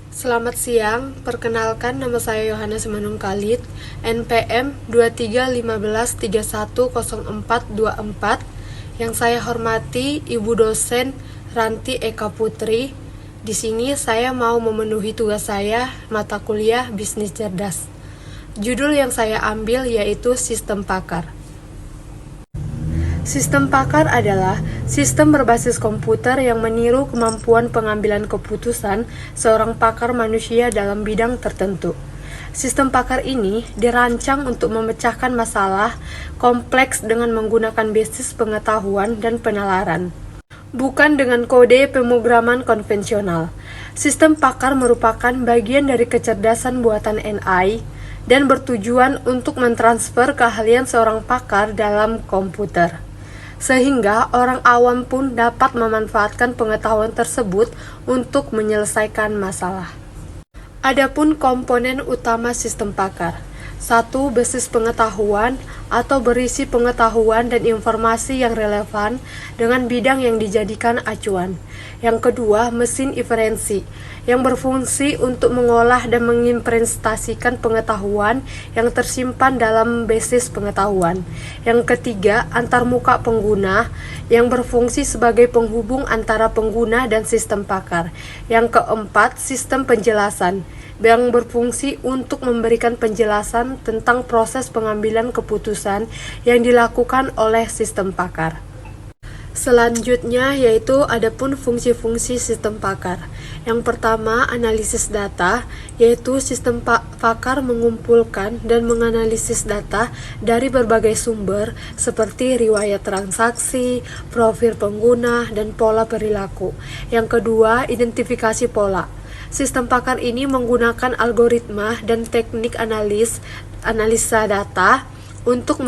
Selamat siang, perkenalkan nama saya Yohanes Manung Khalid, NPM 2315310424. Yang saya hormati Ibu dosen Ranti Eka Putri. Di sini saya mau memenuhi tugas saya, mata kuliah Bisnis Cerdas. Judul yang saya ambil yaitu Sistem Pakar. Sistem pakar adalah sistem berbasis komputer yang meniru kemampuan pengambilan keputusan seorang pakar manusia dalam bidang tertentu. Sistem pakar ini dirancang untuk memecahkan masalah kompleks dengan menggunakan basis pengetahuan dan penalaran, bukan dengan kode pemrograman konvensional. Sistem pakar merupakan bagian dari kecerdasan buatan AI dan bertujuan untuk mentransfer keahlian seorang pakar dalam komputer, sehingga orang awam pun dapat memanfaatkan pengetahuan tersebut untuk menyelesaikan masalah. Adapun komponen utama sistem pakar: 1. Basis pengetahuan atau berisi pengetahuan dan informasi yang relevan dengan bidang yang dijadikan acuan. Yang kedua, mesin inferensi yang berfungsi untuk mengolah dan mengimplementasikan pengetahuan yang tersimpan dalam basis pengetahuan. Yang ketiga, antarmuka pengguna yang berfungsi sebagai penghubung antara pengguna dan sistem pakar. Yang keempat, sistem penjelasan yang berfungsi untuk memberikan penjelasan tentang proses pengambilan keputusan yang dilakukan oleh sistem pakar. Selanjutnya yaitu adapun fungsi-fungsi sistem pakar. Yang pertama, analisis data, yaitu sistem pakar mengumpulkan dan menganalisis data dari berbagai sumber seperti riwayat transaksi, profil pengguna, dan pola perilaku. Yang kedua, identifikasi pola. Sistem pakar ini menggunakan algoritma dan teknik analisa data untuk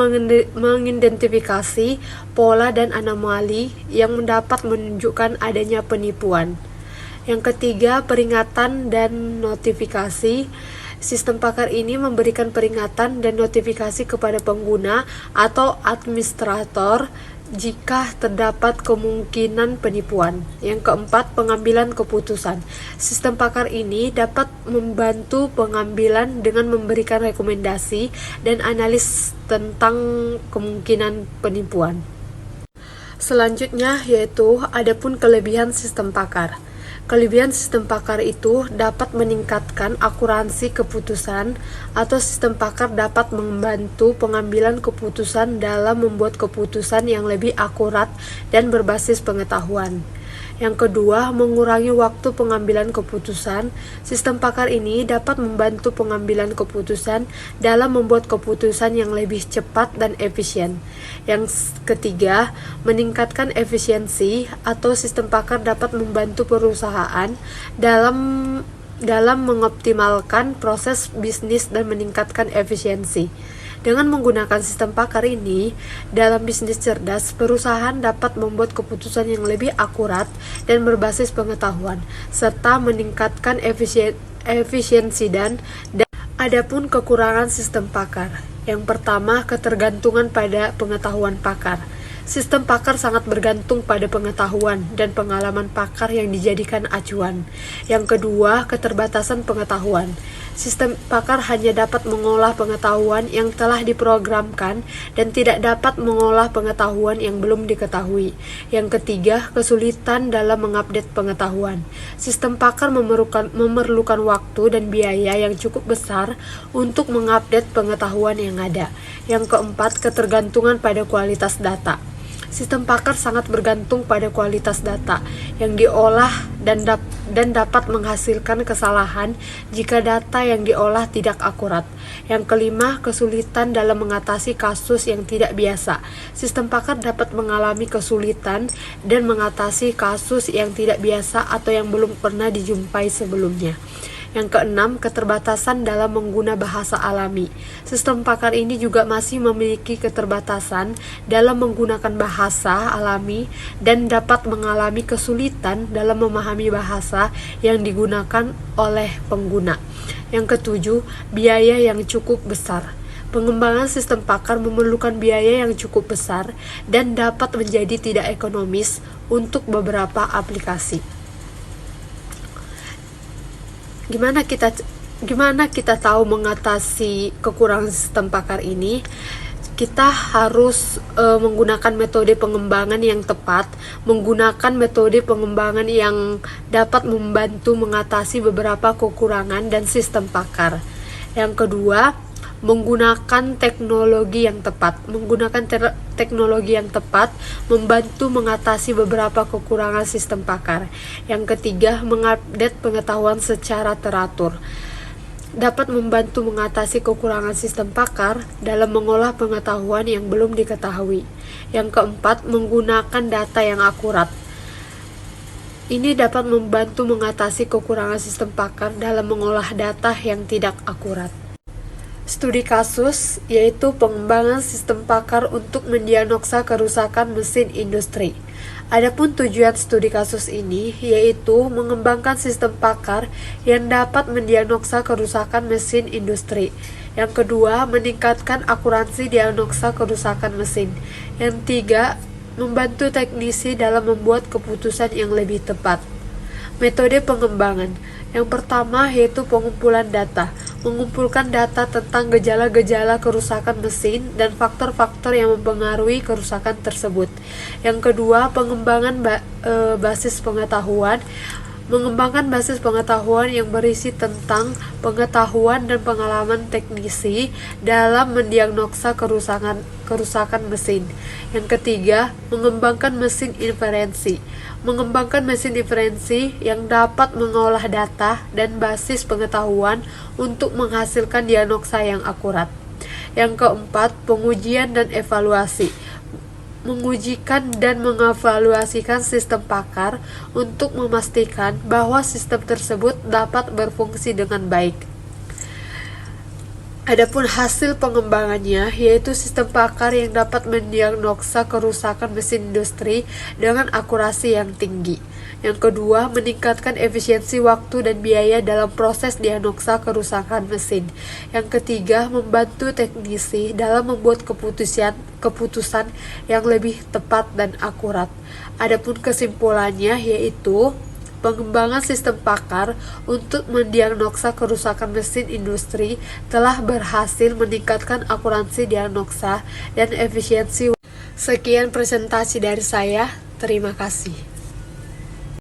mengidentifikasi pola dan anomali yang dapat menunjukkan adanya penipuan. Yang ketiga, peringatan dan notifikasi. Sistem pakar ini memberikan peringatan dan notifikasi kepada pengguna atau administrator jika terdapat kemungkinan penipuan. Yang keempat, pengambilan keputusan. Sistem pakar ini dapat membantu pengambilan dengan memberikan rekomendasi dan analis tentang kemungkinan penipuan. Selanjutnya yaitu adapun kelebihan sistem pakar. Kelebihan sistem pakar itu dapat meningkatkan akuransi keputusan, atau sistem pakar dapat membantu pengambilan keputusan dalam membuat keputusan yang lebih akurat dan berbasis pengetahuan. Yang kedua, mengurangi waktu pengambilan keputusan. Sistem pakar ini dapat membantu pengambilan keputusan dalam membuat keputusan yang lebih cepat dan efisien. Yang ketiga, meningkatkan efisiensi, atau sistem pakar dapat membantu perusahaan dalam mengoptimalkan proses bisnis dan meningkatkan efisiensi. Dengan menggunakan sistem pakar ini, dalam bisnis cerdas, perusahaan dapat membuat keputusan yang lebih akurat dan berbasis pengetahuan, serta meningkatkan efisiensi dan adapun kekurangan sistem pakar. Yang pertama, ketergantungan pada pengetahuan pakar. Sistem pakar sangat bergantung pada pengetahuan dan pengalaman pakar yang dijadikan acuan. Yang kedua, keterbatasan pengetahuan. Sistem pakar hanya dapat mengolah pengetahuan yang telah diprogramkan dan tidak dapat mengolah pengetahuan yang belum diketahui. Yang ketiga, kesulitan dalam mengupdate pengetahuan. Sistem pakar memerlukan waktu dan biaya yang cukup besar untuk mengupdate pengetahuan yang ada. Yang keempat, ketergantungan pada kualitas data. Sistem pakar sangat bergantung pada kualitas data yang diolah dan dapat menghasilkan kesalahan jika data yang diolah tidak akurat. Yang kelima, kesulitan dalam mengatasi kasus yang tidak biasa. Sistem pakar dapat mengalami kesulitan dan mengatasi kasus yang tidak biasa atau yang belum pernah dijumpai sebelumnya. Yang keenam, keterbatasan dalam menggunakan bahasa alami. Sistem pakar ini juga masih memiliki keterbatasan dalam menggunakan bahasa alami dan dapat mengalami kesulitan dalam memahami bahasa yang digunakan oleh pengguna. Yang ketujuh, biaya yang cukup besar. Pengembangan sistem pakar memerlukan biaya yang cukup besar dan dapat menjadi tidak ekonomis untuk beberapa aplikasi. Gimana kita tahu mengatasi kekurangan sistem pakar ini? Kita harus menggunakan metode pengembangan yang tepat, menggunakan metode pengembangan yang dapat membantu mengatasi beberapa kekurangan dan sistem pakar. Yang kedua, menggunakan teknologi yang tepat. Teknologi yang tepat membantu mengatasi beberapa kekurangan sistem pakar. Yang ketiga, mengupdate pengetahuan secara teratur. Dapat membantu mengatasi kekurangan sistem pakar dalam mengolah pengetahuan yang belum diketahui. Yang keempat, menggunakan data yang akurat. Ini dapat membantu mengatasi kekurangan sistem pakar dalam mengolah data yang tidak akurat. Studi kasus yaitu pengembangan sistem pakar untuk mendiagnosa kerusakan mesin industri. Adapun tujuan studi kasus ini yaitu mengembangkan sistem pakar yang dapat mendiagnosa kerusakan mesin industri. Yang kedua, meningkatkan akurasi diagnosa kerusakan mesin. Yang tiga, membantu teknisi dalam membuat keputusan yang lebih tepat. Metode pengembangan. Yang pertama yaitu pengumpulan data. Mengumpulkan data tentang gejala-gejala kerusakan mesin dan faktor-faktor yang mempengaruhi kerusakan tersebut. Yang kedua, pengembangan basis pengetahuan. Mengembangkan basis pengetahuan yang berisi tentang pengetahuan dan pengalaman teknisi dalam mendiagnosa kerusakan mesin. Yang ketiga, mengembangkan mesin inferensi. Mengembangkan mesin inferensi yang dapat mengolah data dan basis pengetahuan untuk menghasilkan diagnosa yang akurat. Yang keempat, pengujian dan evaluasi. Mengujikan dan mengevaluasikan sistem pakar untuk memastikan bahwa sistem tersebut dapat berfungsi dengan baik. Adapun hasil pengembangannya yaitu sistem pakar yang dapat mendiagnosa kerusakan mesin industri dengan akurasi yang tinggi. Yang kedua, meningkatkan efisiensi waktu dan biaya dalam proses diagnosa kerusakan mesin. Yang ketiga, membantu teknisi dalam membuat keputusan yang lebih tepat dan akurat. Adapun kesimpulannya yaitu pengembangan sistem pakar untuk mendiagnosa kerusakan mesin industri telah berhasil meningkatkan akurasi diagnosa dan efisiensi. Sekian presentasi dari saya. Terima kasih.